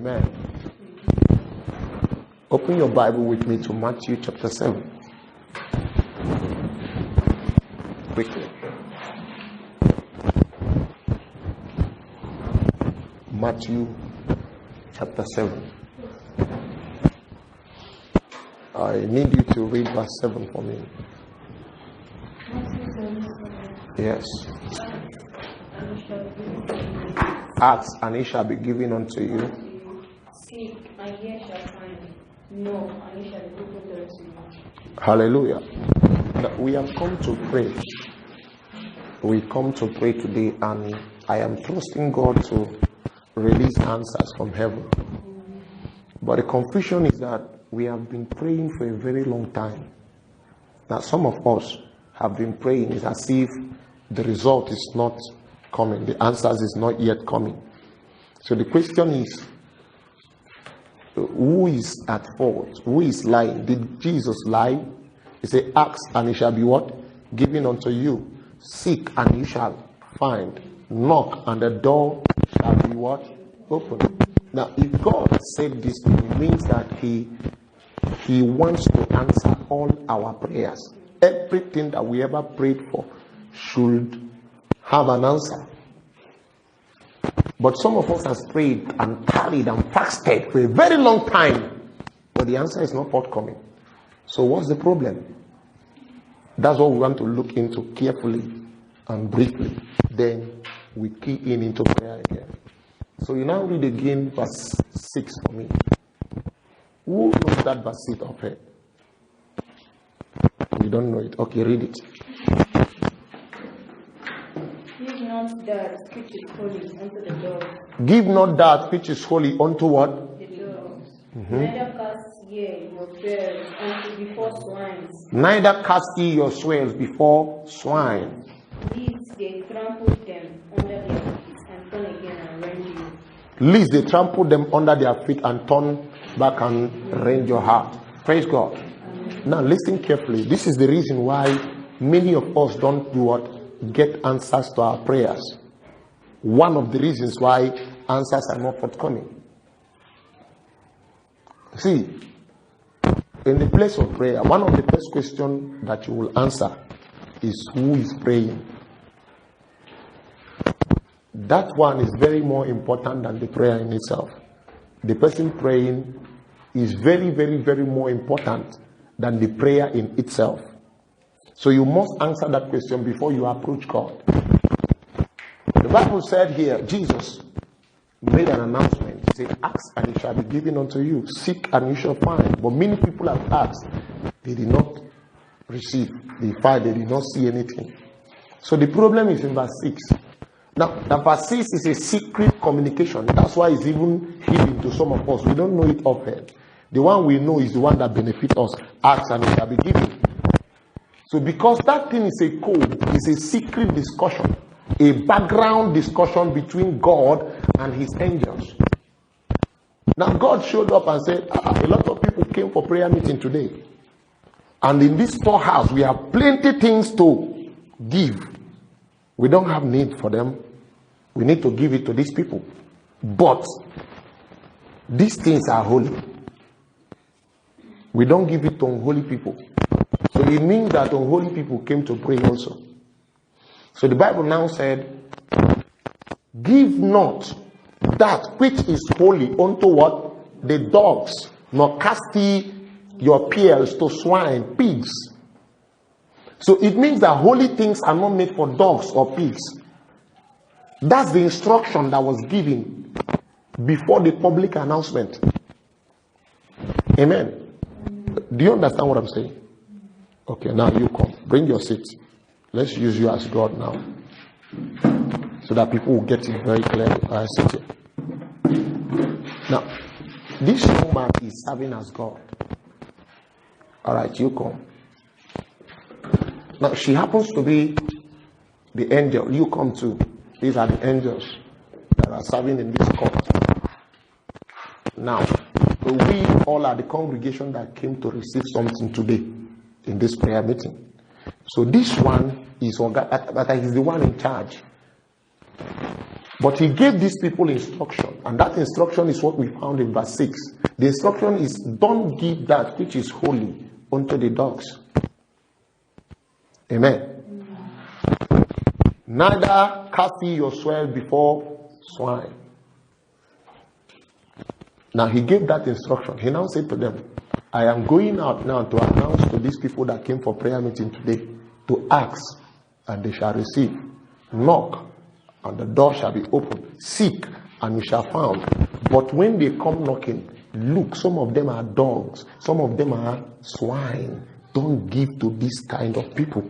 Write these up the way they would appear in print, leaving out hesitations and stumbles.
Amen. Open your Bible with me to Matthew chapter 7. Quickly. Matthew chapter 7. I need you to read verse 7 for me. Yes. Ask, and it shall be given unto you. Seek, and ye shall find. Knock, and it shall be opened unto you. Hallelujah. Now, we have come to pray. We come to pray today, and I am trusting God to release answers from heaven. But the confusion is that we have been praying for a very long time. Now, some of us have been praying. It's as if the result is not coming. The answers is not yet coming. So the question is, who is at fault? Who is lying? Did Jesus lie? He said, ask and it shall be what? Given unto you. Seek and you shall find. Knock and the door shall be what? Open. Now, if God said this, it means that He wants to answer all our prayers. Everything that we ever prayed for should have an answer. But some of us has prayed and tarried and fasted for a very long time, but the answer is not forthcoming. So what's the problem? That's what we want to look into carefully and briefly. Then we key into prayer again. So you now read again verse 6 for me. Who knows that verse 6 of it? You don't know it. Okay, read it. Give not that which is holy unto the dogs. Give not that which is holy unto what? The dogs. Neither cast ye your pearls unto before swine. Neither cast ye your swears before swine. Lest they trample them under their feet and turn again and rend you. Lest they trample them under their feet and turn back and rend your heart. Praise God. Now listen carefully. This is the reason why many of us don't do what? Get answers to our prayers. One of the reasons why answers are not forthcoming. See, in the place of prayer, one of the first questions that you will answer is who is praying. That one is very more important than the prayer in itself. The person praying is very, very, very more important than the prayer in itself. So you must answer that question before you approach God. The Bible said here, Jesus made an announcement. He said, ask and it shall be given unto you. Seek and you shall find. But many people have asked. They did not receive. They find they did not see anything. So the problem is in verse 6. Now, the verse 6 is a secret communication. That's why it's even hidden to some of us. We don't know it offhand. The one we know is the one that benefits us. Ask and it shall be given. So because that thing is a code, it's a secret discussion, a background discussion between God and his angels. Now God showed up and said, a lot of people came for prayer meeting today. And in this storehouse, we have plenty things to give. We don't have need for them. We need to give it to these people. But these things are holy. We don't give it to unholy people. So it means that unholy people came to pray also. So the Bible now said, give not that which is holy unto what? The dogs, nor cast ye your pearls to swine, pigs. So it means that holy things are not made for dogs or pigs. That's the instruction that was given before the public announcement. Amen. Do you understand what I'm saying? Okay, now you come. Bring your seat. Let's use you as God now. So that people will get it very clearly. I sit here. Now, this woman is serving as God. Alright, you come. Now, she happens to be the angel. You come too. These are the angels that are serving in this court. Now, we all are the congregation that came to receive something today in this prayer meeting. So this one is the one in charge. But he gave these people instruction, and that instruction is what we found in verse 6. The instruction is, don't give that which is holy unto the dogs. Amen. Neither cast ye your sword before swine. Now he gave that instruction. He now said to them, I am going out now to announce to these people that came for prayer meeting today to ask, and they shall receive. Knock, and the door shall be opened. Seek, and you shall find. But when they come knocking, look, some of them are dogs, some of them are swine. Don't give to this kind of people.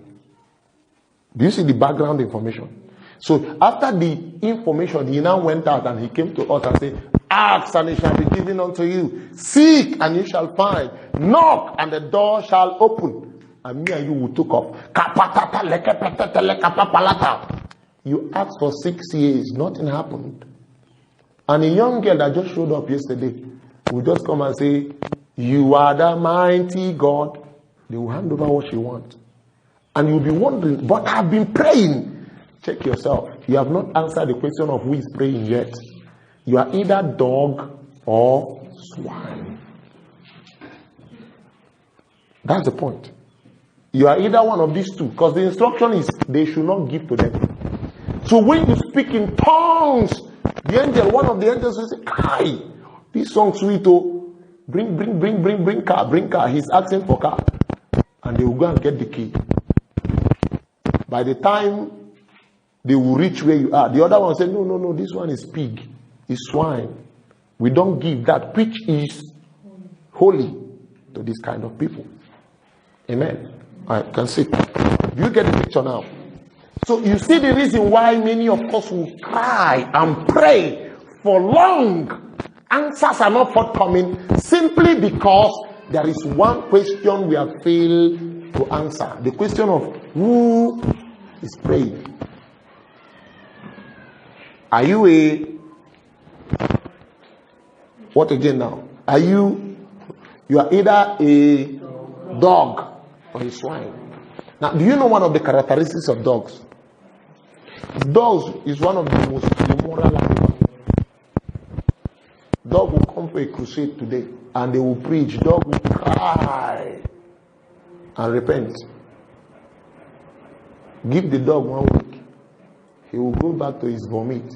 Do you see the background information? So after the information, he now went out and he came to us and said, ask and it shall be given unto you. Seek and you shall find. Knock and the door shall open. And me and you will took off. You asked for 6 years, nothing happened. And a young girl that just showed up yesterday will just come and say, you are the mighty God. They will hand over what she wants. And you'll be wondering, but I've been praying. Check yourself. You have not answered the question of who is praying yet. You are either dog or swine. That's the point. You are either one of these two, because the instruction is they should not give to them. So when you speak in tongues, the angel, one of the angels will say, Kai, this song sweet, oh, bring car. He's asking for car. And they will go and get the key. By the time they will reach where you are, the other one said, no, this one is pig, is swine. We don't give that which is holy to this kind of people. Amen. I can see. Do you get the picture now? So you see the reason why many of us will cry and pray for long. Answers are not forthcoming simply because there is one question we have failed to answer. The question of who is praying. Are you what again now? You are either a dog or a swine. Now, do you know one of the characteristics of dogs? Dogs is one of the most immoral animals. Dog will come for a crusade today and they will preach. Dog will cry and repent. Give the dog 1 week. He will go back to his vomit.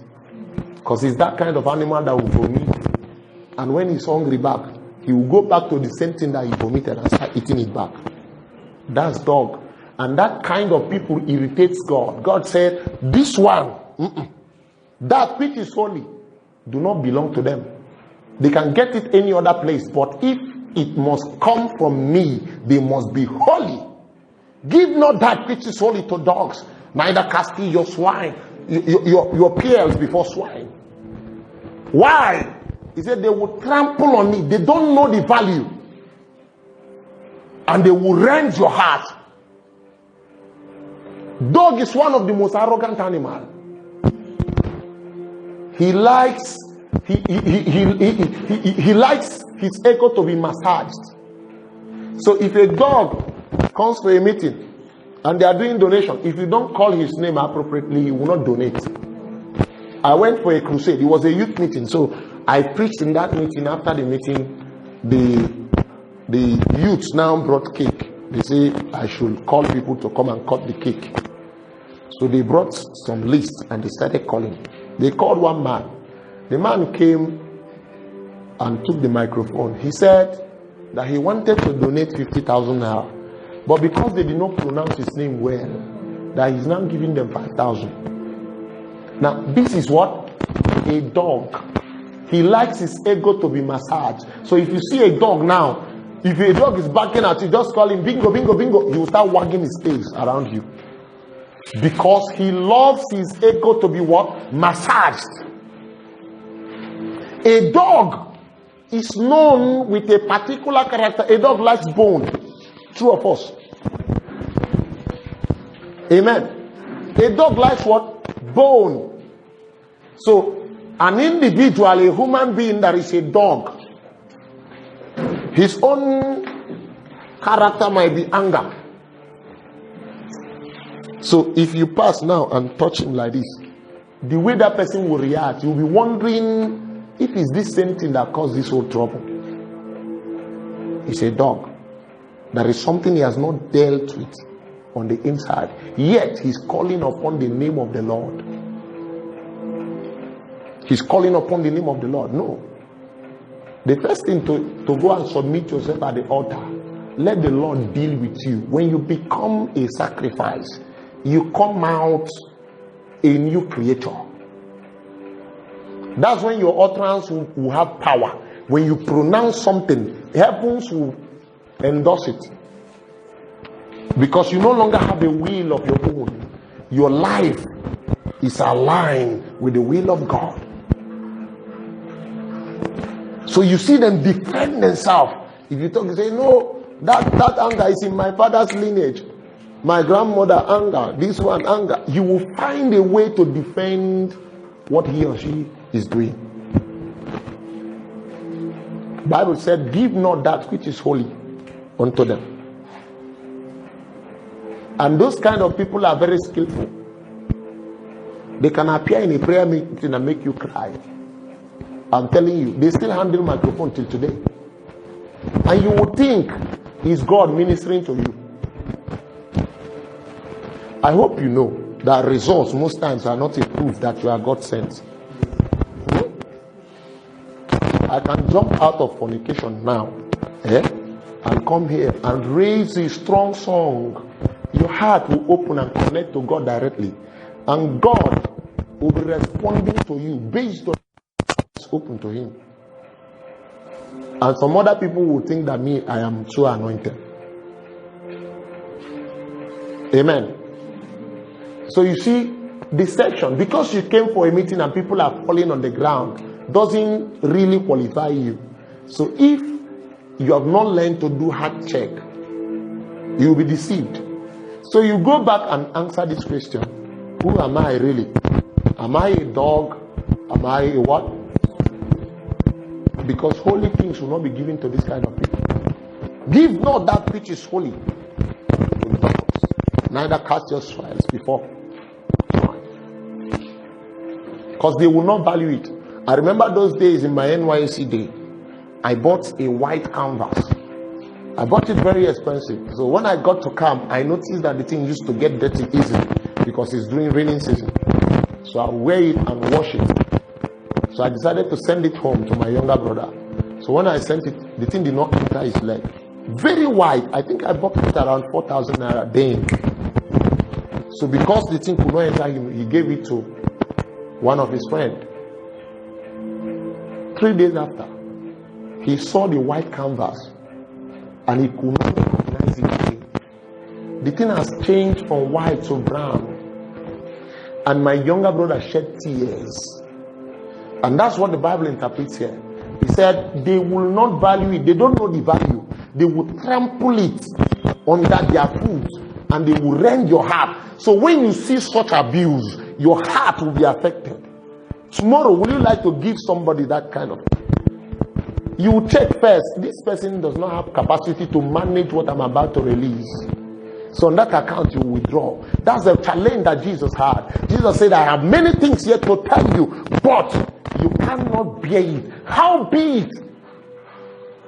Because he's that kind of animal that will vomit. And when he's hungry back, he will go back to the same thing that he vomited and start eating it back. That's dog. And that kind of people irritates God. God said, this one, that which is holy, do not belong to them. They can get it any other place. But if it must come from me, they must be holy. Give not that which is holy to dogs, neither cast ye your swine, your pearls before swine. Why? He said they will trample on it. They don't know the value. And they will rend your heart. Dog is one of the most arrogant animals. He likes he likes his ego to be massaged. So if a dog comes for a meeting and they are doing donation, if you don't call his name appropriately, he will not donate. I went for a crusade. It was a youth meeting, so I preached in that meeting. After the meeting, the youths now brought cake. They say I should call people to come and cut the cake. So they brought some lists and they started calling. They called one man. The man came and took the microphone. He said that he wanted to donate 50,000 naira. But because they did not pronounce his name well, that he's now giving them 5,000. Now, this is what? A dog. He likes his ego to be massaged. So if you see a dog now, if a dog is barking at you, just call him bingo, bingo, bingo. He will start wagging his tail around you. Because he loves his ego to be what? Massaged. A dog is known with a particular character. A dog likes bone. True of us. Amen. A dog likes what? Bone. So, an individual, a human being that is a dog, his own character might be anger. So, if you pass now and touch him like this, the way that person will react, you'll be wondering if it's this same thing that caused this whole trouble. He's a dog. There is something he has not dealt with on the inside. Yet he's calling upon the name of the Lord. He's calling upon the name of the Lord. No. The first thing to go and submit yourself at the altar. Let the Lord deal with you. When you become a sacrifice, you come out a new creator. That's when your utterance will have power. When you pronounce something, heavens will endorse it. Because you no longer have a will of your own. Your life is aligned with the will of God. So you see them defend themselves. If you talk, you say, no, that anger is in my father's lineage. My grandmother anger, this one anger. You will find a way to defend what he or she is doing. The Bible said, give not that which is holy unto them. And those kind of people are very skillful. They can appear in a prayer meeting and make you cry. I'm telling you, they still handle microphone till today. And you would think it's God ministering to you. I hope you know that results most times are not a proof that you are God sent. I can jump out of fornication now, and come here and raise a strong song. Your heart will open and connect to God directly, and God will be responding to you based on what's open to Him. And some other people will think that me, I am so anointed. Amen. So you see, deception, because you came for a meeting and people are falling on the ground, doesn't really qualify you. So if you have not learned to do heart check, you will be deceived. So you go back and answer this question: who am I really? Am I a dog? Am I a what? Because holy things will not be given to this kind of people. Give not that which is holy to dogs, neither cast your spoils before. Because they will not value it. I remember those days in my NYSC day, I bought a white canvas. I bought it very expensive. So when I got to camp, I noticed that the thing used to get dirty easily because it's during raining season. So I wear it and wash it. So I decided to send it home to my younger brother. So when I sent it, the thing did not enter his leg. Very white. I think I bought it around 4,000 naira then. So because the thing could not enter him, he gave it to one of his friends. 3 days after, he saw the white canvas and he could not recognize it again. The thing has changed from white to brown. And my younger brother shed tears. And that's what the Bible interprets here. He said they will not value it. They don't know the value. They will trample it under their foot and they will rend your heart. So when you see such abuse, your heart will be affected. Tomorrow, would you like to give somebody that kind of thing? You will check first. This person does not have capacity to manage what I'm about to release. So on that account, you withdraw. That's the challenge that Jesus had. Jesus said, I have many things yet to tell you, but you cannot bear it. Howbeit,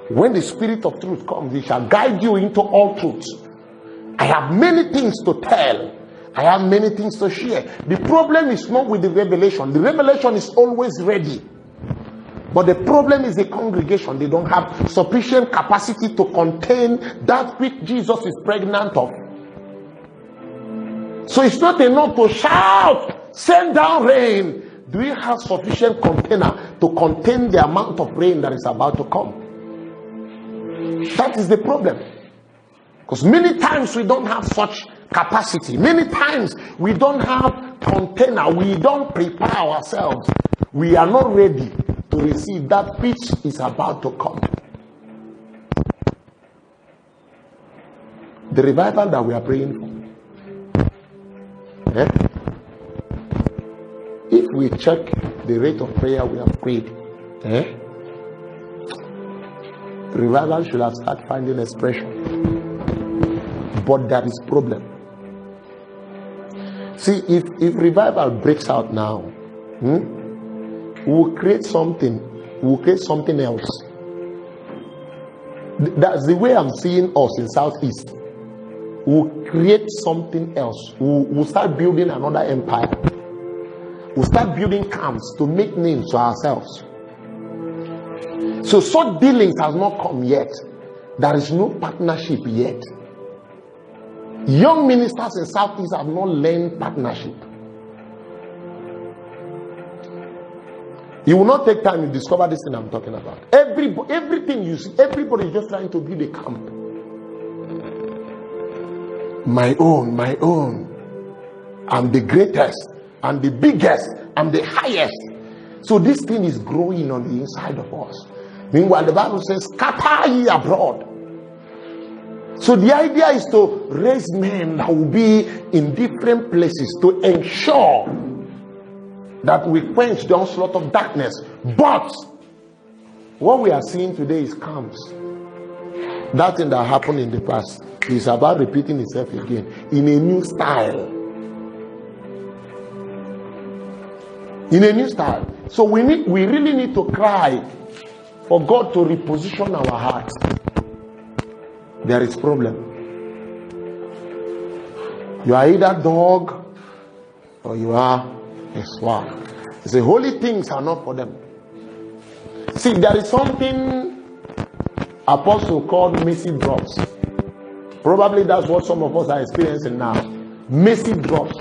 when the Spirit of truth comes, He shall guide you into all truth. I have many things to tell. I have many things to share. The problem is not with the revelation. The revelation is always ready. But the problem is the congregation. They don't have sufficient capacity to contain that which Jesus is pregnant of. So it's not enough to shout, send down rain. Do we have sufficient container to contain the amount of rain that is about to come? That is the problem. Because many times we don't have such capacity. Many times we don't have container. We don't prepare ourselves. We are not ready to receive that which is about to come. The revival that we are praying for. If we check the rate of prayer we have prayed, revival should have started finding expression. But there is problem. See, if revival breaks out now, We will create something. We will create something else. That's the way I'm seeing us in Southeast. We'll create something else. We'll start building another empire. We'll start building camps to make names for ourselves. So such dealings has not come yet. There is no partnership yet. Young ministers in Southeast have not learned partnership. You will not take time to discover this thing I'm talking about. Everything you see, everybody is just trying to build a camp. My own. I'm the greatest. I'm the biggest. I'm the highest. So this thing is growing on the inside of us. Meanwhile, the Bible says, scatter ye abroad. So the idea is to raise men that will be in different places to ensure that we quench the onslaught of darkness. But what we are seeing today is camps. That thing that happened in the past is about repeating itself again in a new style. In a new style. So we really need to cry for God to reposition our hearts. There is problem. You are either dog or you are a swan. The holy things are not for them. See, there is something Apostle called mercy drops. Probably that's what some of us are experiencing now. Mercy drops.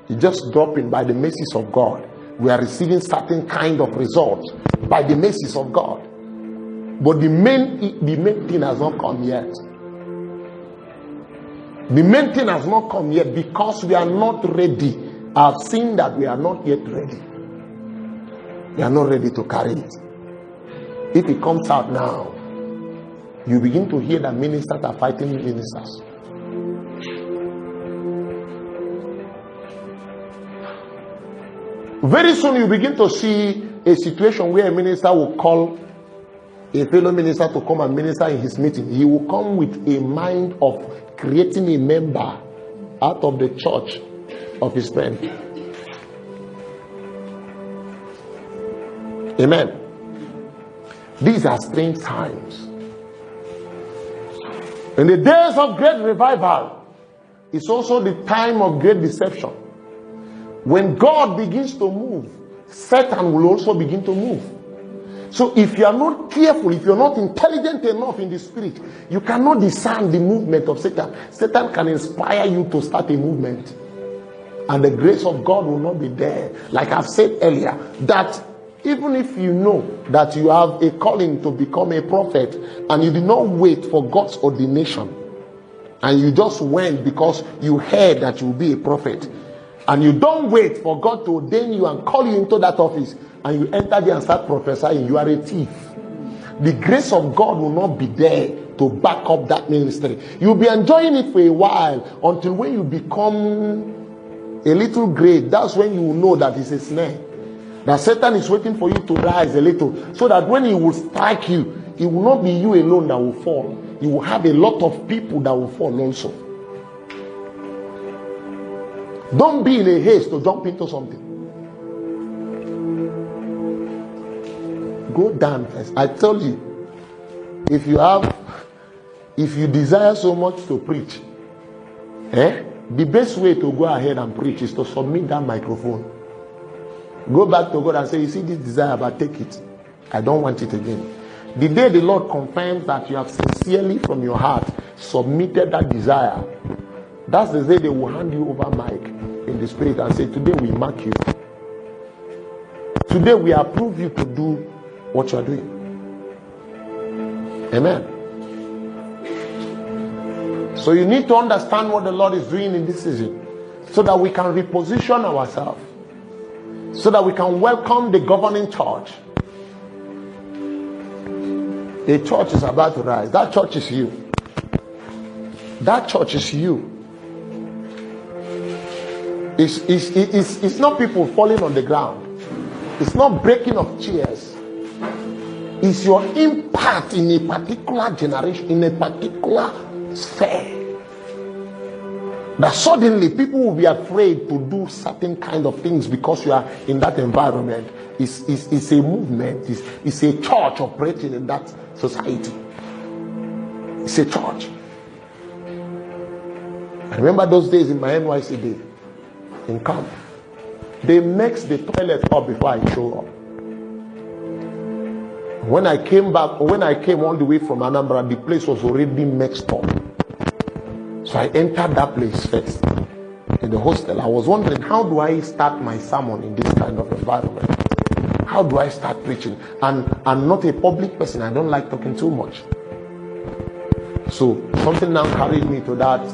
You just drop in by the mercies of God. We are receiving certain kind of results by the mercies of God. But the main thing has not come yet. The main thing has not come yet because we are not ready. I've seen that we are not yet ready. We are not ready to carry it. If it comes out now, you begin to hear that ministers are fighting ministers. Very soon you begin to see a situation where a minister will call a fellow minister to come and minister in his meeting. He will come with a mind of creating a member out of the church of his friend. Amen. These are strange times. In the days of great revival, it's also the time of great deception. When God begins to move, Satan will also begin to move. So if you are not careful, if you're not intelligent enough in the spirit, you cannot discern the movement of Satan. Satan can inspire you to start a movement, and the grace of God will not be there. Like I've said earlier, that even if you know that you have a calling to become a prophet and you did not wait for God's ordination, and you just went because you heard that you will be a prophet, and you don't wait for God to ordain you and call you into that office, and you enter there and start prophesying, you are a thief. The grace of God will not be there to back up that ministry. You'll be enjoying it for a while until when you become a little great, that's when you will know that it's a snare. That Satan is waiting for you to rise a little, so that when he will strike you, it will not be you alone that will fall. You will have a lot of people that will fall also. Don't be in a haste to jump into something. Go down first. I tell you, if you desire so much to preach, the best way to go ahead and preach is to submit that microphone. Go back to God and say, you see this desire, but take it. I don't want it again. The day the Lord confirms that you have sincerely from your heart submitted that desire, that's the day they will hand you over mic in the spirit and say, today we mark you. Today we approve you to do what you are doing. Amen. So you need to understand what the Lord is doing in this season, so that we can reposition ourselves, so that we can welcome the governing church. The church is about to rise. That church is you. That church is you. It's not people falling on the ground. It's not breaking of chairs. It's your impact in a particular generation, in a particular sphere. That suddenly people will be afraid to do certain kind of things because you are in that environment. It's a movement. It's a church operating in that society. It's a church. I remember those days in my NYC day in camp. They mixed the toilet up before I show up. When I came back, or when I came all the way from Anambra, the place was already mixed up. So I entered that place first in the hostel. I was wondering, how do I start my sermon in this kind of environment? How do I start preaching? And I'm not a public person. I don't like talking too much. So something now carried me to that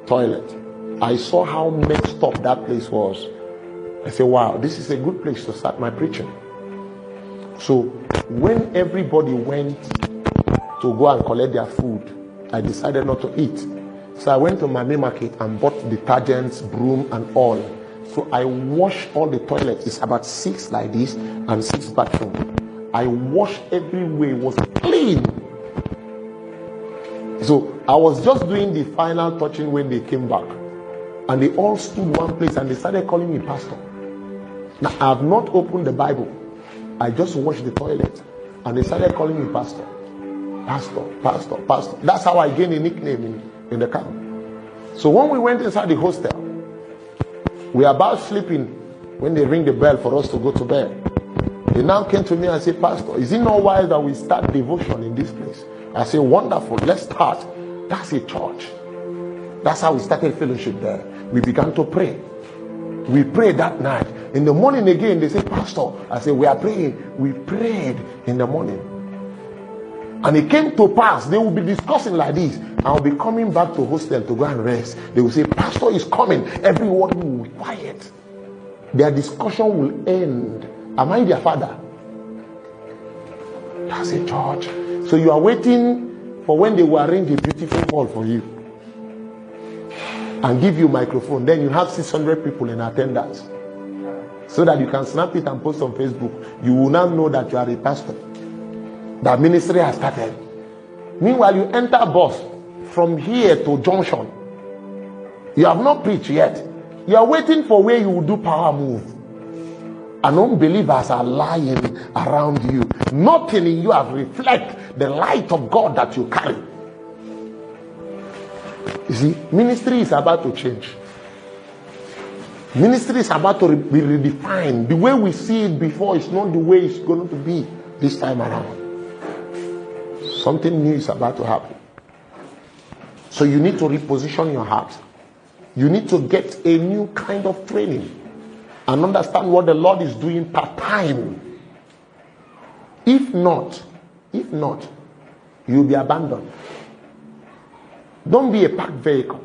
toilet. I saw how messed up that place was. I said, wow, this is a good place to start my preaching. So when everybody went to go and collect their food, I decided not to eat. So I went to my main market and bought detergents, broom and oil. So I washed all the toilets. It's about 6 like this and 6 bathroom. I washed everywhere. It was clean. So I was just doing the final touching when they came back. And they all stood one place and they started calling me pastor. Now I have not opened the Bible. I just washed the toilet. And they started calling me pastor. Pastor, pastor, pastor. That's how I gained a nickname in the camp. So when we went inside the hostel, we were about sleeping when they ring the bell for us to go to bed. They now came to me and said, Pastor, is it not wise that we start devotion in this place? I said, wonderful, let's start. That's a church. That's how we started fellowship there. We began to pray. We prayed that night. In the morning again, they said, Pastor, I said, we are praying. We prayed in the morning. And it came to pass, they will be discussing like this. I'll be coming back to hostel to go and rest. They will say, Pastor is coming. Everyone will be quiet. Their discussion will end. Am I their father? That's a church. So you are waiting for when they will arrange a beautiful hall for you and give you a microphone. Then you have 600 people in attendance so that you can snap it and post on Facebook. You will now know that you are a pastor. That ministry has started. Meanwhile, you enter bus from here to junction. You have not preached yet. You are waiting for where you will do power move. And unbelievers are lying around you. Nothing in you has reflect the light of God that you carry. You see, ministry is about to change. Ministry is about to be redefined. The way we see it before is not the way it's going to be this time around. Something new is about to happen. So you need to reposition your heart. You need to get a new kind of training and understand what the Lord is doing part time. If not, you'll be abandoned. Don't be a parked vehicle.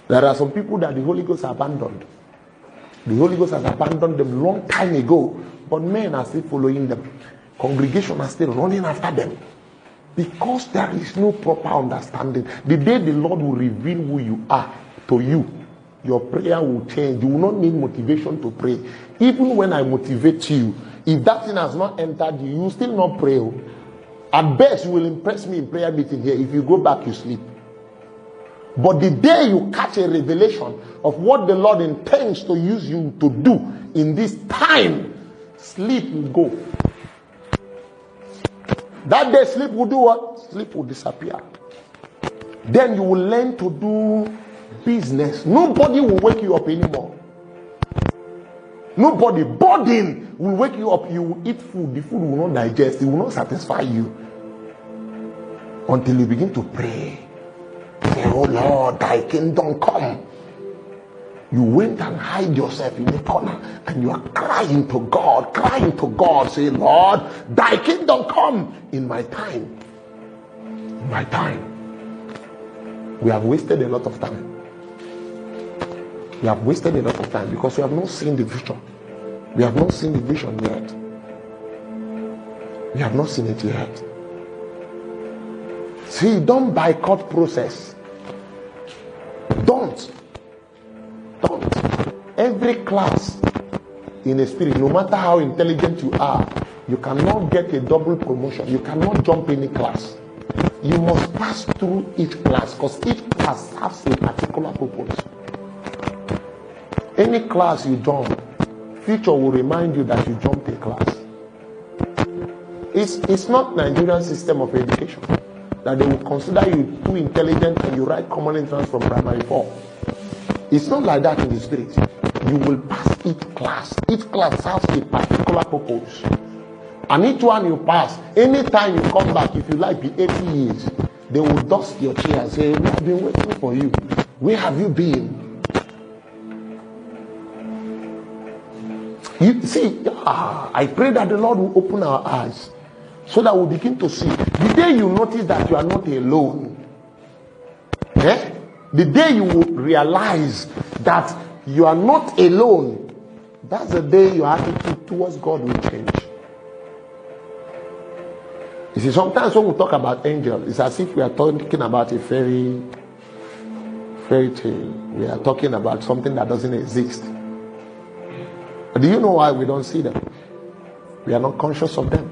There are some people that the Holy Ghost abandoned. The Holy Ghost has abandoned them long time ago, but men are still following them. Congregation are still running after them because there is no proper understanding. The day the Lord will reveal who you are to you, your prayer will change. You will not need motivation to pray. Even when I motivate you, if that thing has not entered you, you will still not pray. At best, you will impress me in prayer meeting here. If you go back, you sleep. But the day you catch a revelation of what the Lord intends to use you to do in this time, sleep will go. That day sleep will do what? Sleep will disappear. Then you will learn to do business. Nobody will wake you up anymore. Nobody, burden will wake you up. You will eat food. The food will not digest. It will not satisfy you until you begin to pray. Say, oh Lord, thy kingdom come. You went and hide yourself in the corner and you are crying to God. Say, Lord, thy kingdom come in my time. In my time. We have wasted a lot of time. We have wasted a lot of time because we have not seen the vision. We have not seen the vision yet. We have not seen it yet. See, don't boycott process. Don't. Every class in a spirit, no matter how intelligent you are, you cannot get a double promotion. You cannot jump any class. You must pass through each class because each class has a particular purpose. Any class you jump, future will remind you that you jumped a class. It's not Nigerian system of education that they will consider you too intelligent and you write common entrance from primary 4. It's not like that in the spirit. You will pass each class. Each class has a particular purpose. And each one you pass, anytime you come back, if you like, be 80 years, they will dust your chair and say, we have been waiting for you. Where have you been? You see, I pray that the Lord will open our eyes so that we begin to see. The day you notice that you are not alone, the day you will realize that you are not alone, that's the day your attitude towards God will change. You see, sometimes when we talk about angels, it's as if we are talking about a fairy tale. We are talking about something that doesn't exist. But do you know why we don't see them? We are not conscious of them.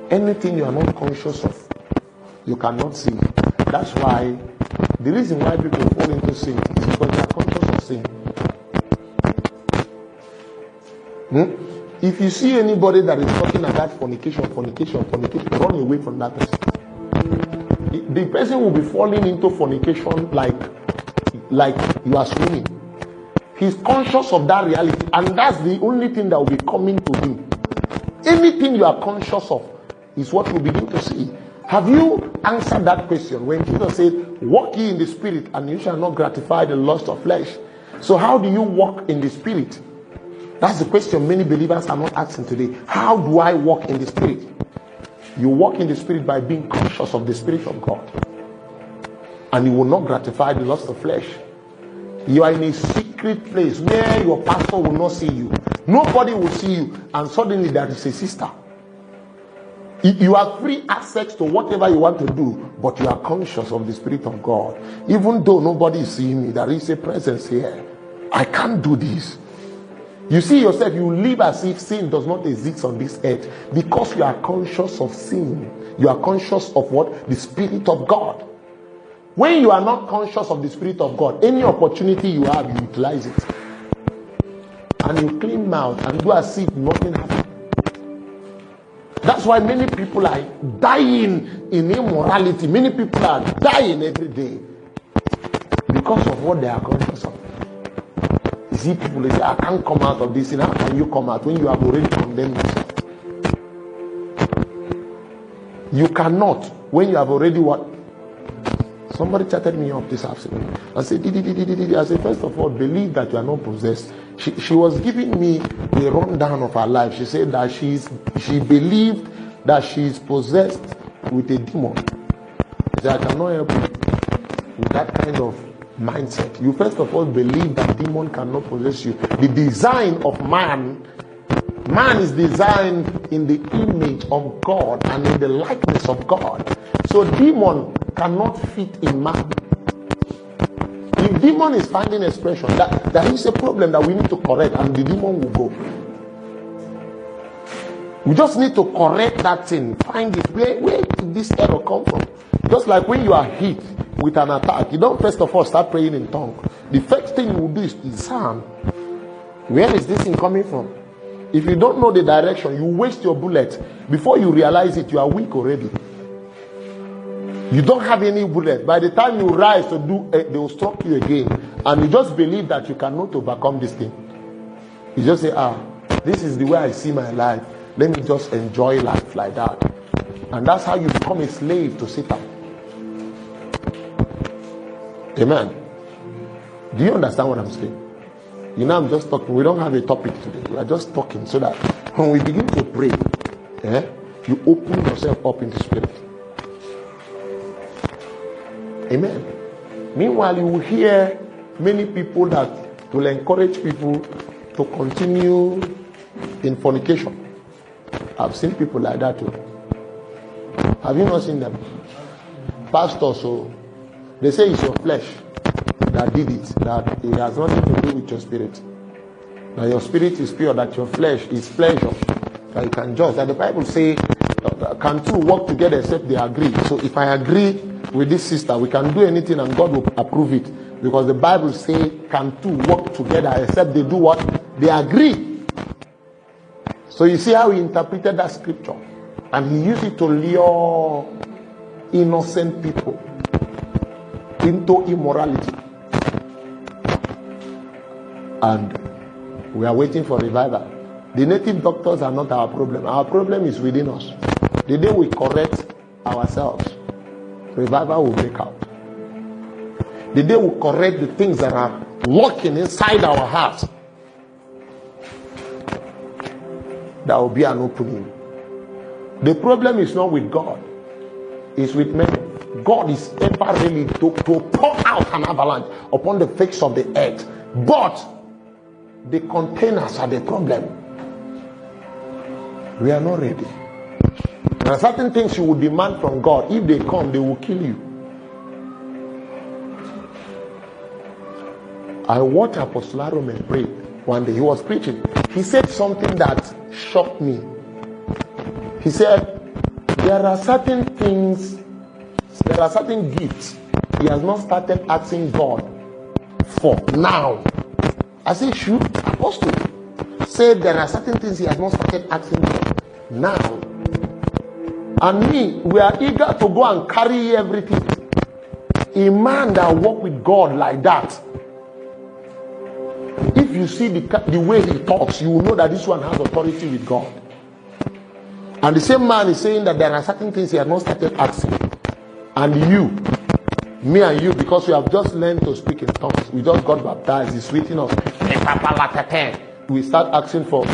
Anything you are not conscious of, you cannot see. That's why the reason why people fall into sin is because they are conscious of sin. If you see anybody that is talking about fornication, run away from that person. The person will be falling into fornication like you are swimming. He's conscious of that reality, and that's the only thing that will be coming to him. Anything you are conscious of is what you begin to see. Have you answered that question when Jesus said, walk ye in the spirit and you shall not gratify the lust of flesh? So how do you walk in the spirit? That's the question many believers are not asking today. How do I walk in the spirit? You walk in the spirit by being conscious of the spirit of God. And you will not gratify the lust of flesh. You are in a secret place where your pastor will not see you. Nobody will see you. And suddenly there is a sister. You have free access to whatever you want to do, but you are conscious of the Spirit of God. Even though nobody is seeing me, there is a presence here. I can't do this. You see yourself, you live as if sin does not exist on this earth because you are conscious of sin. You are conscious of what? The Spirit of God. When you are not conscious of the Spirit of God, any opportunity you have, you utilize it. And you clean mouth and do as if nothing happened. That's why many people are dying in immorality. Many people are dying every day because of what they are conscious of. You see people say, I can't come out of this. And how can you come out when you have already condemned yourself? You cannot when you have already what? Somebody chatted me up this afternoon. I said, I said, first of all, believe that you are not possessed. She was giving me a rundown of her life. She said that she believed that she is possessed with a demon. She said, I cannot help you with that kind of mindset. You first of all believe that demon cannot possess you. The design of man is designed in the image of God and in the likeness of God. So demon cannot fit in man. If demon is finding expression, that is a problem that we need to correct, and the demon will go. We just need to correct that thing. Find it. Where did this error come from? Just like when you are hit with an attack, you don't first of all start praying in tongue. The first thing you will do is discern. Where is this thing coming from? If you don't know the direction, you waste your bullet. Before you realize it, you are weak already. You don't have any bullet. By the time you rise to do, they will struck you again. And you just believe that you cannot overcome this thing. You just say, this is the way I see my life. Let me just enjoy life like that. And that's how you become a slave to Satan. Amen. Do you understand what I'm saying? You know, I'm just talking. We don't have a topic today. We are just talking so that when we begin to pray, you open yourself up in the spirit. Amen. Meanwhile, you will hear many people that will encourage people to continue in fornication. I've seen people like that too. Have you not seen them? Pastors, so they say it's your flesh that did it, that it has nothing to do with your spirit. That your spirit is pure, that your flesh is pleasure, that you can judge. That the Bible says, Can two work together except they agree? So if I agree with this sister, we can do anything and God will approve it. Because the Bible says, can two work together except they do what? They agree. So you see how he interpreted that scripture. And he used it to lure innocent people into immorality. And we are waiting for revival. The native doctors are not our problem. Our problem is within us. The day we correct ourselves, revival will break out. The day we correct the things that are lurking inside our hearts, there will be an opening. The problem is not with God, it's with men. God is ever ready to pour out an avalanche upon the face of the earth. But the containers are the problem. We are not ready. There are certain things you will demand from God. If they come, they will kill you. I watched Apostle Arome pray one day. He was preaching. He said something that shocked me. He said, there are certain things, there are certain gifts he has not started asking God for now. I said, shoot, Apostle said there are certain things he has not started asking for now. And me, we are eager to go and carry everything. A man that walk with God like that, if you see the way he talks, you will know that this one has authority with God. And the same man is saying that there are certain things he has not started asking. And you, me and you, because we have just learned to speak in tongues, we just got baptized, it's written us. We start asking for,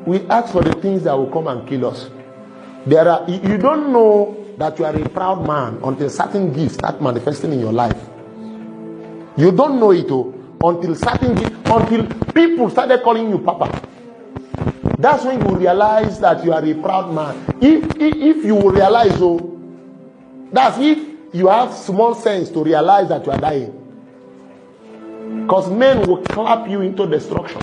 we ask for the things that will come and kill us. You don't know that you are a proud man until certain gifts start manifesting in your life. You don't know it until certain gifts, until people started calling you Papa. That's when you realize that you are a proud man. If you will realize, that's if you have small sense to realize that you are dying. Because men will clap you into destruction.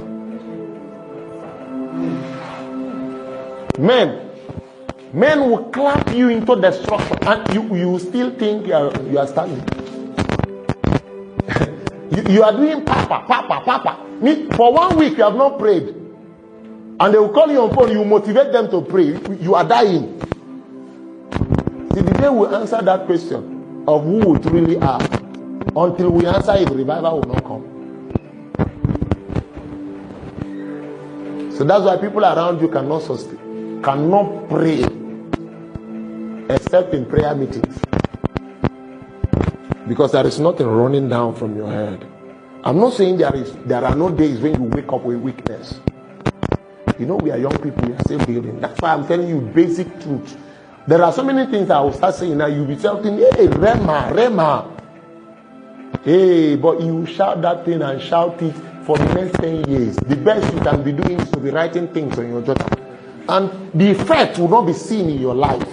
Men will clap you into destruction, and you still think you are standing. you are doing Papa. For 1 week you have not prayed. And they will call you on phone, you motivate them to pray. You are dying. See, the day we answer that question of who we really are, until we answer it, revival will not come. So that's why people around you cannot sustain, cannot pray except in prayer meetings. Because there is nothing running down from your head. I'm not saying there are no days when you wake up with weakness. You know, we are young people, we are still building. That's why I'm telling you basic truth. There are so many things I will start saying now. You'll be shouting, hey, Rema. Hey, but you shout that thing and shout it for the next 10 years. The best you can be doing is to be writing things on your journal. And the effect will not be seen in your life.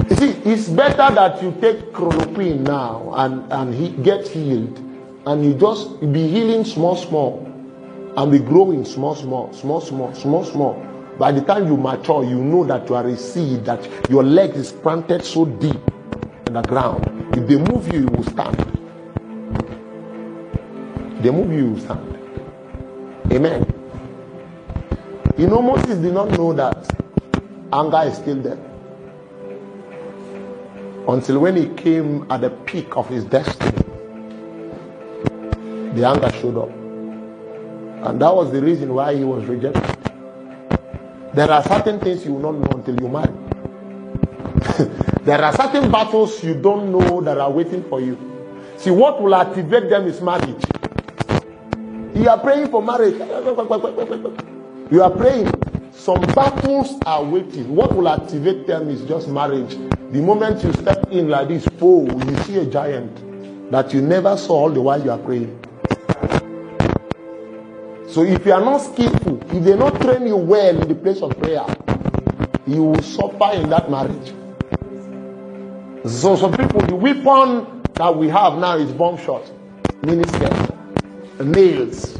You see, it's better that you take chloroquine now and he gets healed. And you just be healing small. And be growing small. By the time you mature, you know that you are a seed, that your leg is planted so deep in the ground. If they move you, you will stand. They move you, you will stand. Amen. You know, Moses did not know that anger is still there. Until when he came at the peak of his destiny, the anger showed up. And that was the reason why he was rejected. There are certain things you will not know until you marry. There are certain battles you don't know that are waiting for you. See, what will activate them is marriage. You are praying for marriage. You are praying. Some battles are waiting. What will activate them is just marriage. The moment you step in like this, you see a giant that you never saw all the while you are praying. So if you are not skillful, if they not train you well in the place of prayer, you will suffer in that marriage. So some people, the weapon that we have now is bomb shot, miniskirt, nails.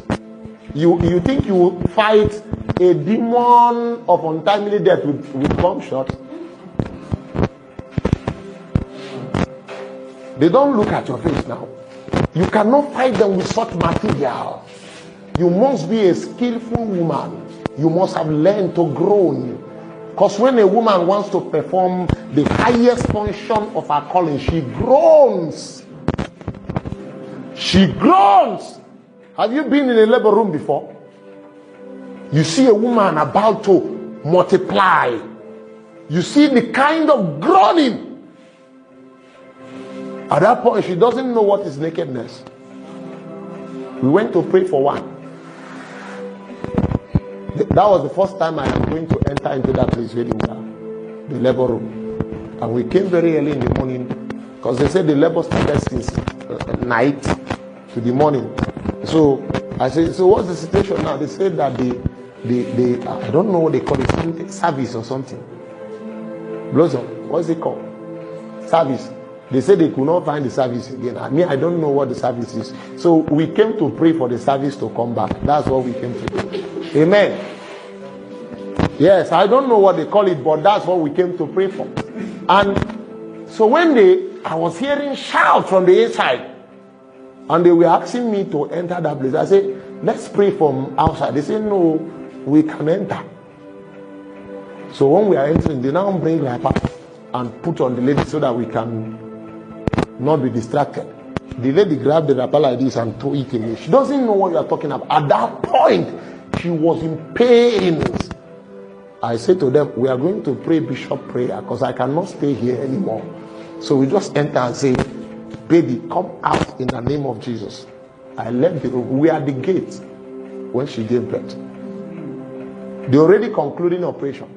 You think you will fight a demon of untimely death will come short. They don't look at your face now. You cannot fight them with such material. You must be a skillful woman. You must have learned to groan. Because when a woman wants to perform the highest function of her calling, she groans. She groans. Have you been in a labor room before? You see a woman about to multiply. You see the kind of groaning. At that point, she doesn't know what is nakedness. We went to pray for one. That was the first time I am going to enter into that place, the labor room. And we came very early in the morning because they said the labor started since night to the morning. So I said, so what's the situation now? They said that the I don't know what they call it, something, service or something. Blossom, what's it called? Service. They said they could not find the service again. I don't know what the service is. So we came to pray for the service to come back. That's what we came to do. Amen. Yes, I don't know what they call it, but that's what we came to pray for. And so when I was hearing shouts from the inside, and they were asking me to enter that place. I said, let's pray from outside. They said, no, we can enter. So when we are entering, they now bring wrapper and put on the lady so that we can not be distracted. The lady grabbed the wrapper like this and threw it away. She doesn't know what you are talking about. At that point, she was in pain. I said to them, we are going to pray bishop prayer because I cannot stay here anymore. So we just enter and say, baby, come out in the name of Jesus. I left the room. We are at the gate when she gave birth. They already concluding operation.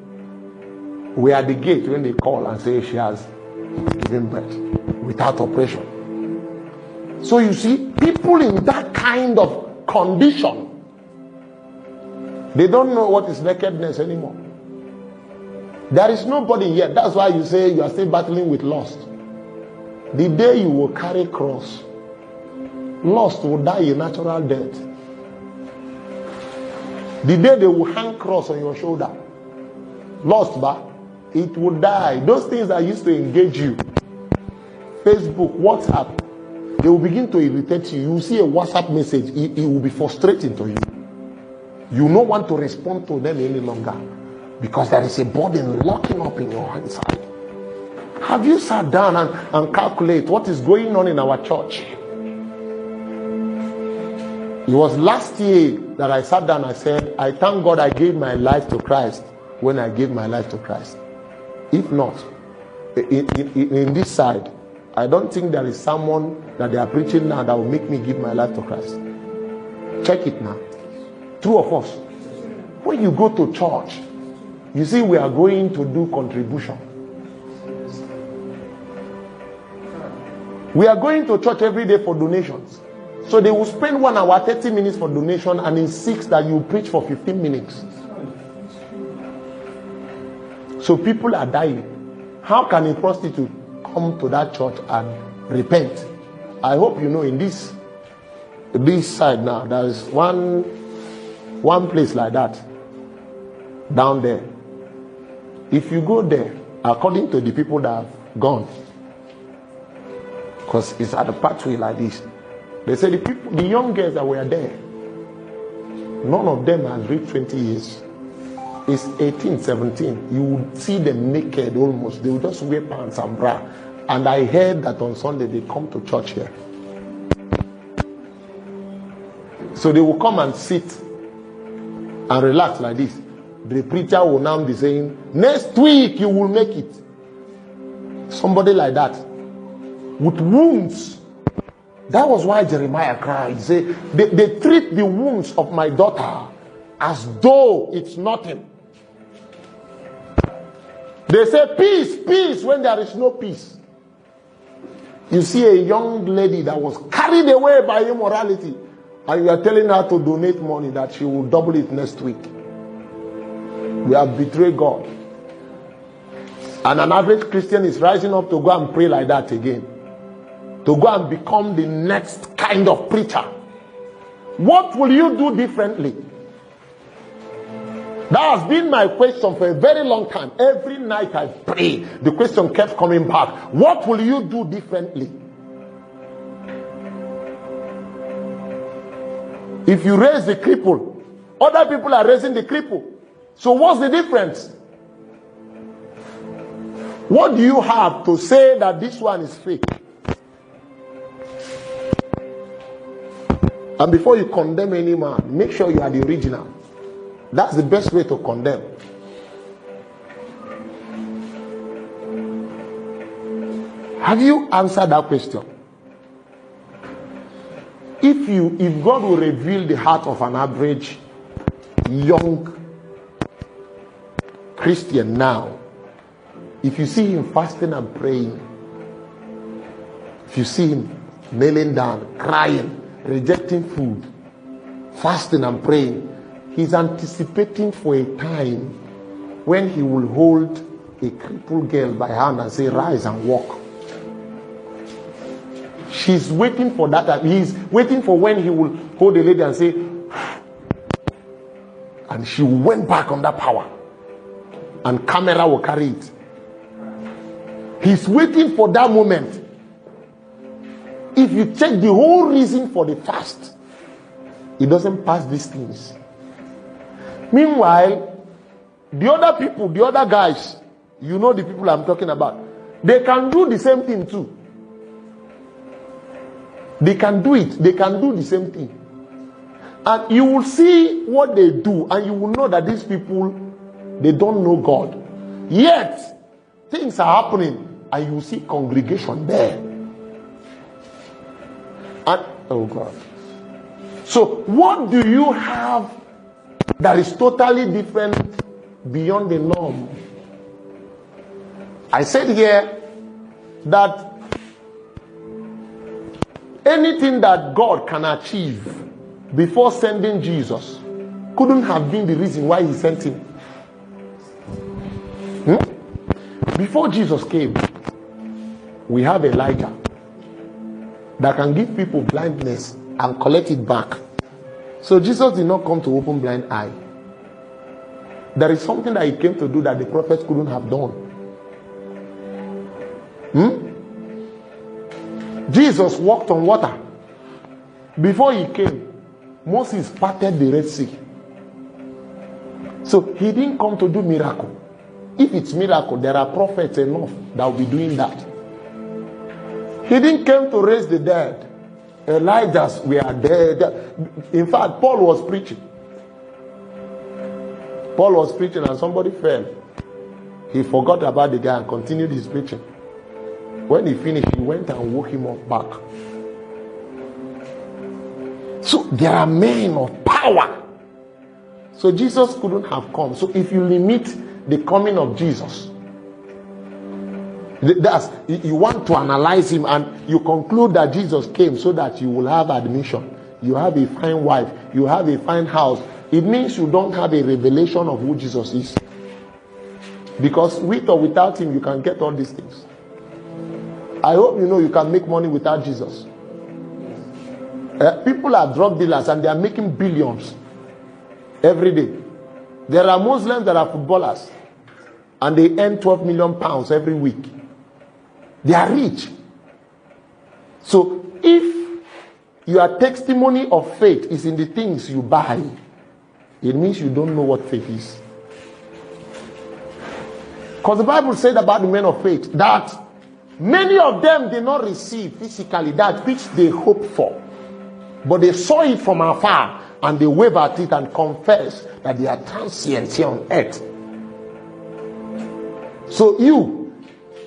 We are at the gate when they call and say she has given birth without operation. So you see, people in that kind of condition, they don't know what is nakedness anymore. There is nobody yet. That's why you say you are still battling with lust. The day you will carry cross, lust will die a natural death. The day they will hang cross on your shoulder, lust, it will die. Those things that used to engage you, Facebook, WhatsApp, they will begin to irritate you. You will see a WhatsApp message, it will be frustrating to you. You don't want to respond to them any longer because there is a burden locking up in your inside. Have you sat down and calculate what is going on in our church? It was last year that I sat down and I said, I thank God I gave my life to Christ when I gave my life to Christ. If not, in this side, I don't think there is someone that they are preaching now that will make me give my life to Christ. Check it now. Two of us. When you go to church, you see we are going to do contribution. We are going to church every day for donations. So they will spend 1 hour, 30 minutes for donation and insist that you preach for 15 minutes. So people are dying. How can a prostitute come to that church and repent? I hope you know in this side now, there is one place like that down there. If you go there, according to the people that have gone, because it's at a pathway like this, they say the young girls that were there, none of them has reached 20 years. It's 18, 17. You would see them naked almost. They would just wear pants and bra. And I heard that on Sunday they come to church here. So they will come and sit and relax like this. The preacher will now be saying, next week you will make it. Somebody like that. With wounds. That was why Jeremiah cried. He said, they treat the wounds of my daughter as though it's nothing. They say peace, peace, when there is no peace. You see a young lady that was carried away by immorality, and you are telling her to donate money that she will double it next week. We have betrayed God. And an average Christian is rising up to go and pray like that again. To go and become the next kind of preacher. What will you do differently? That has been my question for a very long time. Every night I pray, the question kept coming back. What will you do differently? If you raise the cripple, other people are raising the cripple. So what's the difference? What do you have to say that this one is fake? And before you condemn any man, make sure you are the original. That's the best way to condemn. Have you answered that question? If God will reveal the heart of an average young Christian now, if you see him fasting and praying, if you see him kneeling down, crying, rejecting food, fasting and praying, he's anticipating for a time when he will hold a crippled girl by hand and say, rise and walk. She's waiting for that time. He's waiting for when he will hold the lady and say, and she went back on that power, and camera will carry it. He's waiting for that moment. If you check the whole reason for the fast, it doesn't pass these things. Meanwhile, the other people, the other guys, you know the people I'm talking about, they can do the same thing too. They can do it. They can do the same thing. And you will see what they do, and you will know that these people, they don't know God. Yet, things are happening, and you will see congregation there. And, oh God. So, what do you have that is totally different beyond the norm? I said here that anything that God can achieve before sending Jesus couldn't have been the reason why he sent him. Before Jesus came, we have Elijah that can give people blindness and collect it back. So Jesus did not come to open blind eye. There is something that he came to do that the prophets couldn't have done. Jesus walked on water. Before he came, Moses parted the Red Sea. So he didn't come to do miracle. If it's miracle, there are prophets enough that will be doing that. He didn't come to raise the dead. Elijah's were dead. In fact, Paul was preaching. Paul was preaching and somebody fell. He forgot about the guy and continued his preaching. When he finished, he went and woke him up back. So there are men of power. So Jesus couldn't have come. So if you limit the coming of Jesus, you want to analyze him and you conclude that Jesus came so that you will have admission, you have a fine wife, you have a fine house, it means you don't have a revelation of who Jesus is. Because with or without him, you can get all these things. I hope you know you can make money without Jesus. People are drug dealers and they are making billions every day. There are Muslims that are footballers and they earn 12 million pounds every week. They are rich. So if your testimony of faith is in the things you buy, it means you don't know what faith is. Because the Bible said about the men of faith that many of them did not receive physically that which they hoped for, but they saw it from afar and they wave at it and confess that they are transient here on earth. So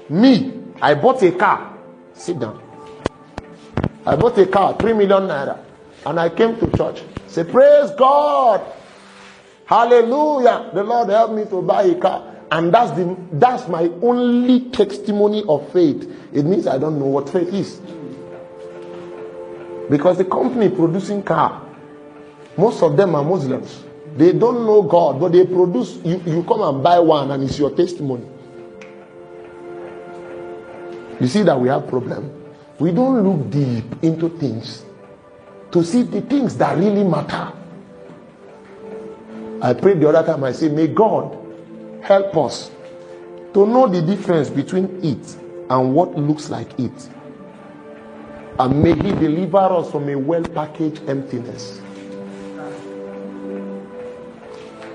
me, I bought a car. Sit down. I bought a car, 3 million naira, and I came to church. Say, praise God, hallelujah, the Lord helped me to buy a car. And that's my only testimony of faith. It means I don't know what faith is. Because the company producing car, most of them are Muslims. They don't know God, but they produce, you come and buy one and it's your testimony. You see that we have problem. We don't look deep into things to see the things that really matter. I prayed the other time, I said, may God help us to know the difference between it and what looks like it. And may He deliver us from a well-packaged emptiness.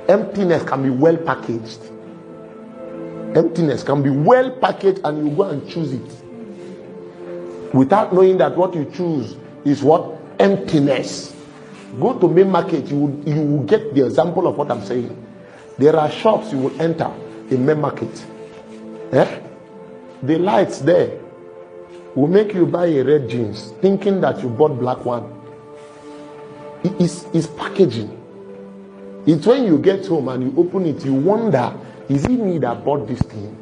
Emptiness can be well-packaged. Emptiness can be well-packaged, and you go and choose it without knowing that what you choose is what? Emptiness. Go to main market, you will get the example of what I'm saying. There are shops you will enter in main market. The lights there will make you buy a red jeans thinking that you bought black one. It's packaging. It's when you get home and you open it, you wonder, is it me that bought this thing?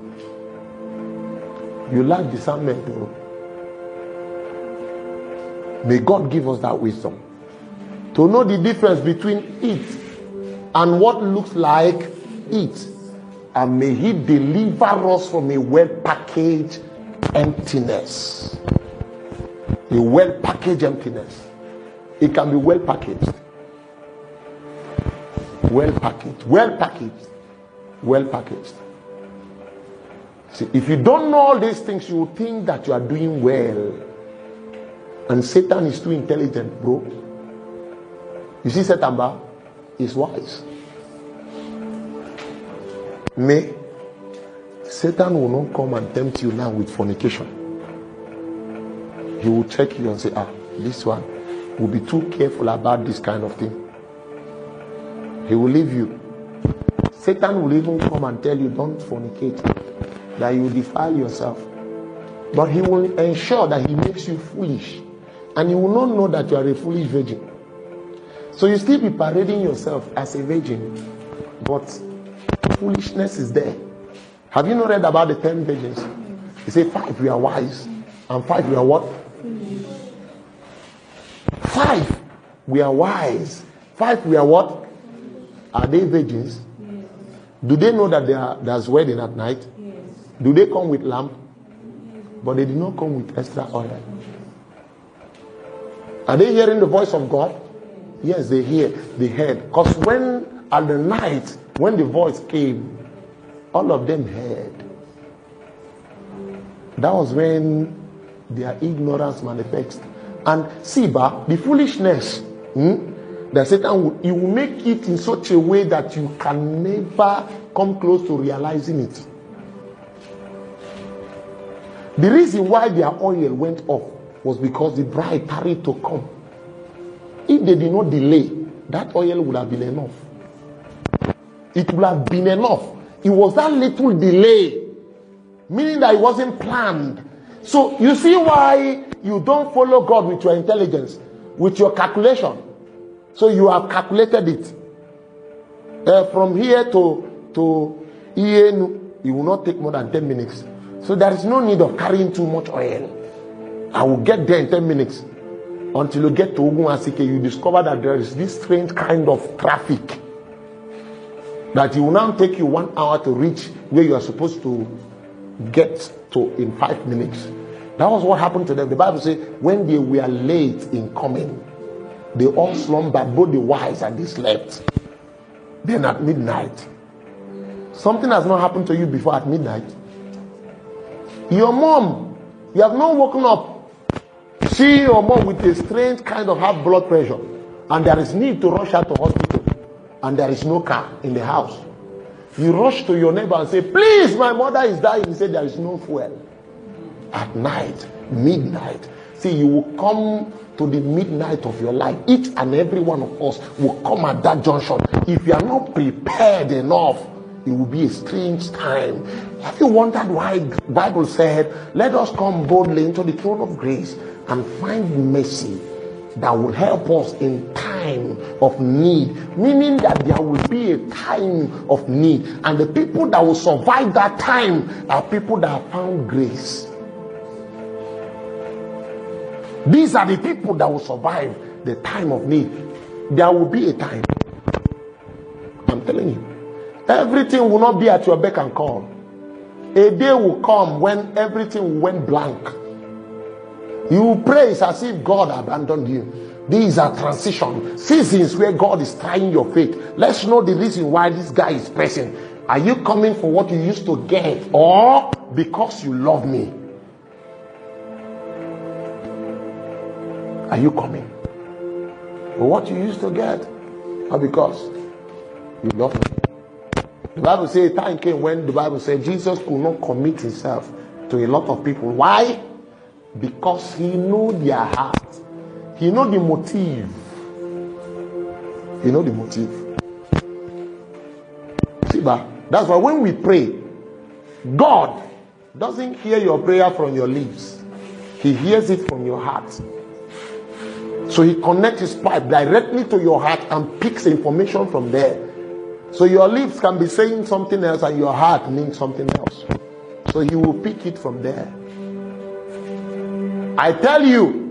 You lack discernment, though. May God give us that wisdom to know the difference between it and what looks like it. And may He deliver us from a well-packaged emptiness. A well-packaged emptiness. It can be well-packaged. Well-packaged. Well-packaged. Well-packaged. See, if you don't know all these things, you will think that you are doing well. And Satan is too intelligent, bro. You see, Satan is wise. May Satan will not come and tempt you now with fornication. He will check you and say, this one will be too careful about this kind of thing. He will leave you. Satan will even come and tell you, don't fornicate, that you defile yourself. But he will ensure that he makes you foolish, and you will not know that you are a foolish virgin. So you still be parading yourself as a virgin, but foolishness is there. Have you not read about the 10 virgins? He said 5 were wise and 5 were what? 5 were wise. 5 were what? Are they virgins? Yes. Do they know that there's wedding at night? Yes. Do they come with lamp? But they did not come with extra oil. Are they hearing the voice of God? Yes, they heard. Because when at the night, when the voice came, all of them heard. That was when their ignorance manifests. And see, the foolishness that Satan will make it in such a way that you can never come close to realizing it. The reason why their oil went off was because the bride tarried to come. If they did not delay, that oil would have been enough. It would have been enough. It was that little delay, meaning that it wasn't planned. So you see why you don't follow God with your intelligence, with your calculation. So you have calculated it. From here to Ienu, it will not take more than 10 minutes. So there is no need of carrying too much oil. I will get there in 10 minutes. Until you get to Ogun Asike, you discover that there is this strange kind of traffic that it will now take you 1 hour to reach where you are supposed to get to in 5 minutes. That was what happened to them. The Bible says when they were late in coming, they all slumbered, both the wise and they slept. Then at midnight, something has not happened to you before at midnight. Your mom, you have not woken up. See your mom with a strange kind of high blood pressure, and there is need to rush her to hospital, and there is no car in the house. You rush to your neighbor and say, please, my mother is dying. He said there is no fuel. At night, midnight. See, you will come to the midnight of your life. Each and every one of us will come at that junction. If you are not prepared enough, it will be a strange time. Have you wondered why the Bible said, let us come boldly into the throne of grace and find mercy that will help us in time of need? Meaning that there will be a time of need, and the people that will survive that time are people that have found grace. These are the people that will survive the time of need. There will be a time. I'm telling you. Everything will not be at your beck and call. A day will come when everything went blank. You pray as if God abandoned you. These are transition seasons where God is trying your faith. Let's know the reason why this guy is pressing. Are you coming for what you used to get, or because you love me? Are you coming for what you used to get, or because you love me? The Bible says time came when the Bible said Jesus could not commit himself to a lot of people. Why? Because he knew their heart. He knew the motive. He knew the motive. See, but that's why when we pray, God doesn't hear your prayer from your lips. He hears it from your heart. So he connects his pipe directly to your heart and picks information from there. So your lips can be saying something else and your heart means something else. So he will pick it from there. I tell you,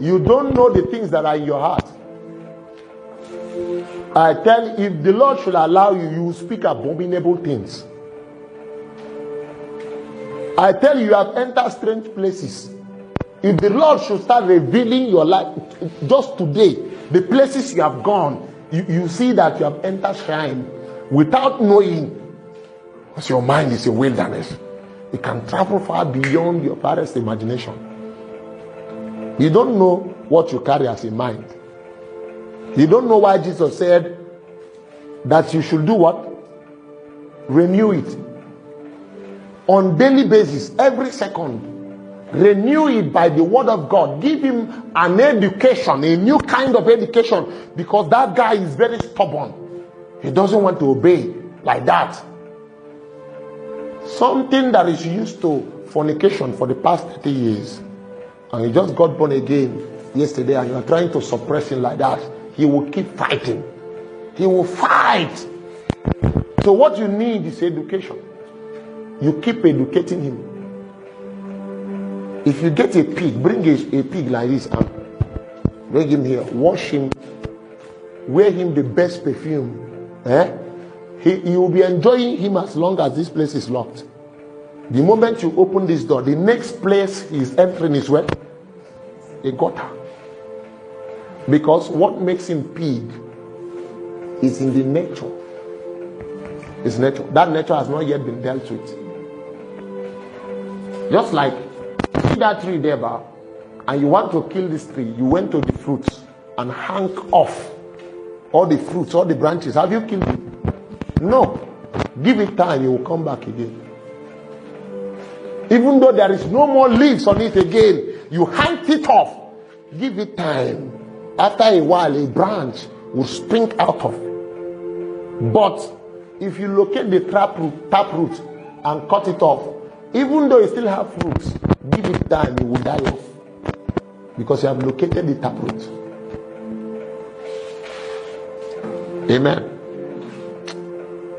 you don't know the things that are in your heart. I tell you, if the Lord should allow you, you will speak abominable things. I tell you, you have entered strange places. If the Lord should start revealing your life just today, the places you have gone, you see that you have entered shrine without knowing, because your mind is a wilderness. It can travel far beyond your parents' imagination. You don't know what you carry as a mind. You don't know why Jesus said that you should do what? Renew it. On daily basis, every second. Renew it by the word of God. Give him an education, a new kind of education, because that guy is very stubborn. He doesn't want to obey like that. Something that is used to fornication for the past 30 years, and you just got born again yesterday and you are trying to suppress him like that, he will keep fighting. He will fight. So what you need is education. You keep educating him. If you get a pig, bring a pig like this and bring him here, wash him, wear him the best perfume. You will be enjoying him as long as this place is locked. The moment you open this door, the next place he's entering is where? A gutter. Because what makes him pig is in the nature. It's nature. That nature has not yet been dealt with. Just like, see that tree there, and you want to kill this tree, you went to the fruits and hang off all the fruits, all the branches. Have you killed it? No. Give it time, it will come back again. Even though there is no more leaves on it again, you hang it off. Give it time. After a while, a branch will spring out of it. But if you locate the taproot and cut it off, even though you still have fruits, give it time, it will die off. Because you have located the taproot. Amen.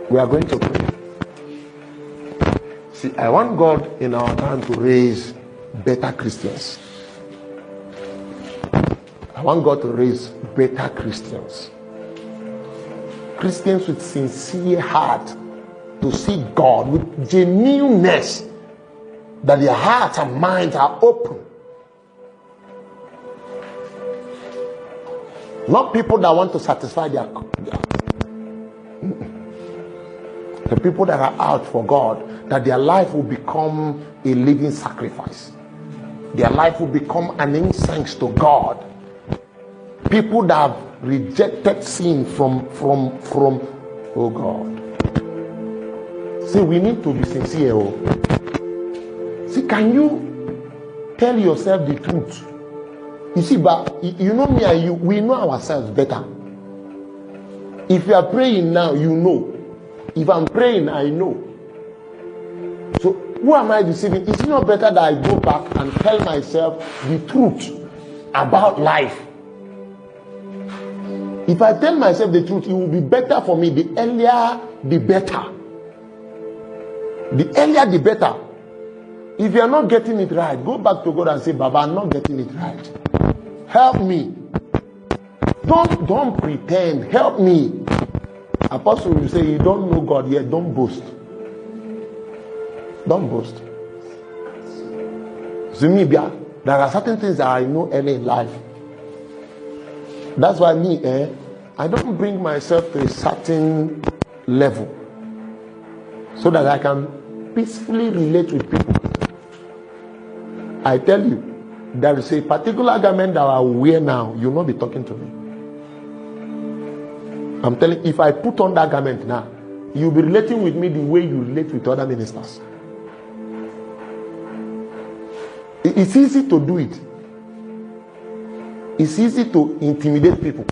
We are going to pray. See, I want God in our time to raise better Christians. I want God to raise better Christians. Christians with sincere heart to see God with genuineness, that their hearts and minds are open. Not people that want to satisfy their the people that are out for God, that their life will become a living sacrifice. Their life will become an incense to God. People that have rejected sin from oh God. See, we need to be sincere. See, can you tell yourself the truth? You see, but you know me and you, we know ourselves better. If you are praying now, you know. If I'm praying, I know. So who am I deceiving? Is it not better that I go back and tell myself the truth about life? If I tell myself the truth, it will be better for me. The earlier, the better. The earlier, the better. If you are not getting it right, go back to God and say, Baba, I'm not getting it right. Help me. Don't pretend. Help me. Apostle will say, you don't know God yet. Don't boast. Don't boast. So me, there are certain things that I know early in life. That's why I don't bring myself to a certain level so that I can peacefully relate with people. I tell you, there is a particular garment that I will wear now. You'll not be talking to me. I'm telling you, if I put on that garment now, you'll be relating with me the way you relate with other ministers. It's easy to do it. It's easy to intimidate people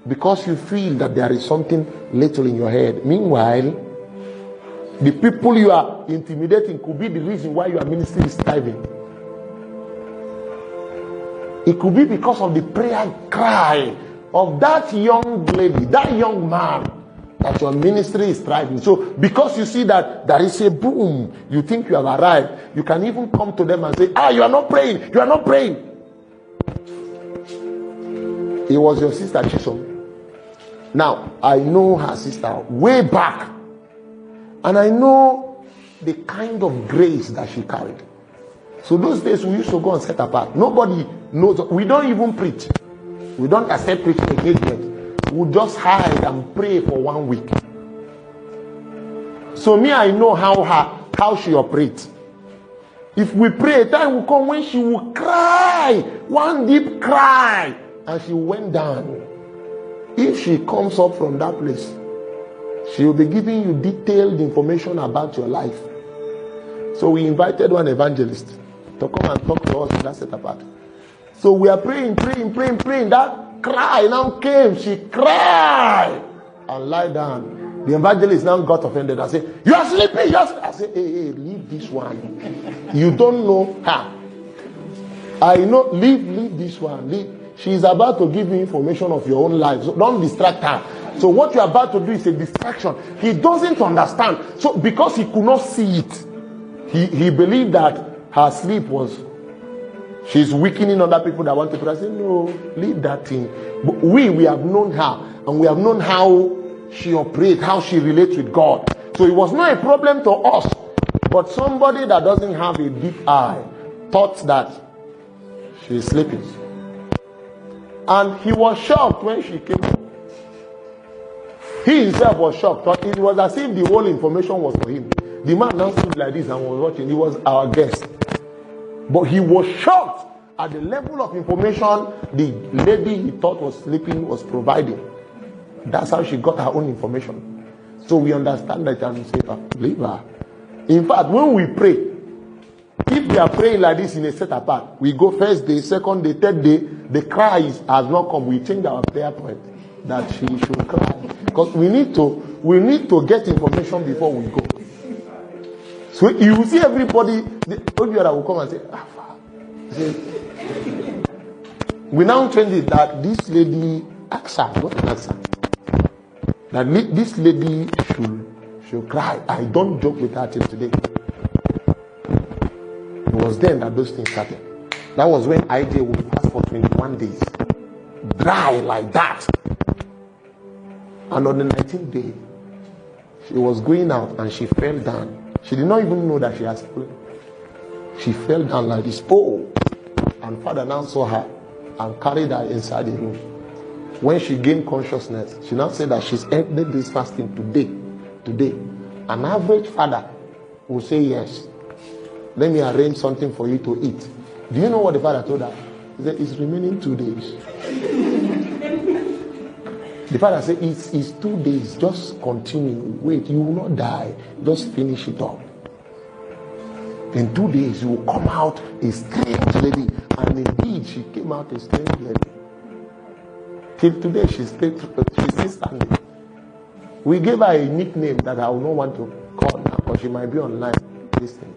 because you feel that there is something little in your head. Meanwhile, the people you are intimidating could be the reason why your ministry is thriving. It could be because of the prayer cry of that young lady, that young man, that your ministry is thriving. So because you see that there is a boom, you think you have arrived, you can even come to them and say, you are not praying, you are not praying. It was your sister Chisom. Now, I know her sister way back. And I know the kind of grace that she carried. So those days we used to go and set apart. Nobody knows. We don't even preach. We don't accept preaching engagement. We just hide and pray for 1 week. So me, I know how she operates. If we pray, a time will come when she will cry, one deep cry, and she went down. If she comes up from that place, she will be giving you detailed information about your life. So we invited one evangelist to come and talk to us in that set apart. So we are praying. That cry now came. She cried and lie down. The evangelist now got offended and said, "You are sleeping." I said, hey, leave this one. You don't know her. I know. Leave this one. Leave. She's about to give you information of your own life. So don't distract her. So what you're about to do is a distraction. He doesn't understand. So because he could not see it, he believed that her sleep was, she's weakening other people that want to pray. I said, no, leave that thing. But we have known her, and we have known how she operates, how she relates with God. So it was not a problem to us. But somebody that doesn't have a deep eye thought that she's sleeping. And he was shocked when she came. He himself was shocked. But it was as if the whole information was for him. The man now stood like this and was watching. He was our guest. But he was shocked at the level of information the lady he thought was sleeping was providing. That's how she got her own information. So we understand that and say, leave her. In fact, when we pray, if we are praying like this in a set apart, we go first day, second day, third day, the cry has not come. We change our prayer point that she should cry. Because we need to get information before we go. So you will see everybody, the Obiora will come and say, we now change it that this lady, Aksa, not an answer. That this lady should cry. I don't joke with her till today. It was then that those things started. That was when IJ would fast for 21 days. Dry like that. And on the 19th day, she was going out and she fell down. She did not even know that she has fallen. She fell down like this. Oh! And Father now saw her and carried her inside the room. When she gained consciousness, she now said that she's ended this fasting today. An average father will say, yes, let me arrange something for you to eat. Do you know what the father told her? He said, it's remaining 2 days. The father said, it's 2 days. Just continue. Wait, you will not die. Just finish it up. In 2 days, you will come out a strange lady. And indeed, she came out a strange lady. Till today, she's still standing. We gave her a nickname that I will not want to call now, because she might be online listening.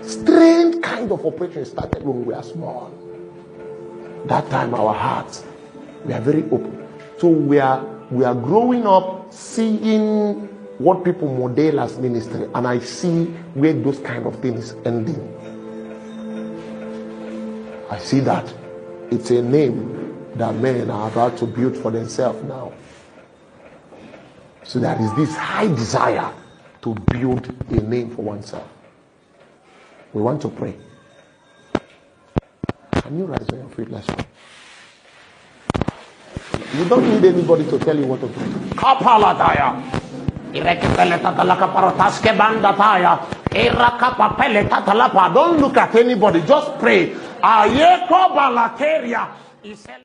Strange kind of operation started when we were small. That time, our hearts, we are very open. So we are growing up seeing what people model as ministry, and I see where those kind of things ending. I see that it's a name that men are about to build for themselves now. So there is this high desire to build a name for oneself. We want to pray. Can you rise on your feet? Let's pray. You don't need anybody to tell you what to pray. Kapalataya. Don't look at anybody, just pray.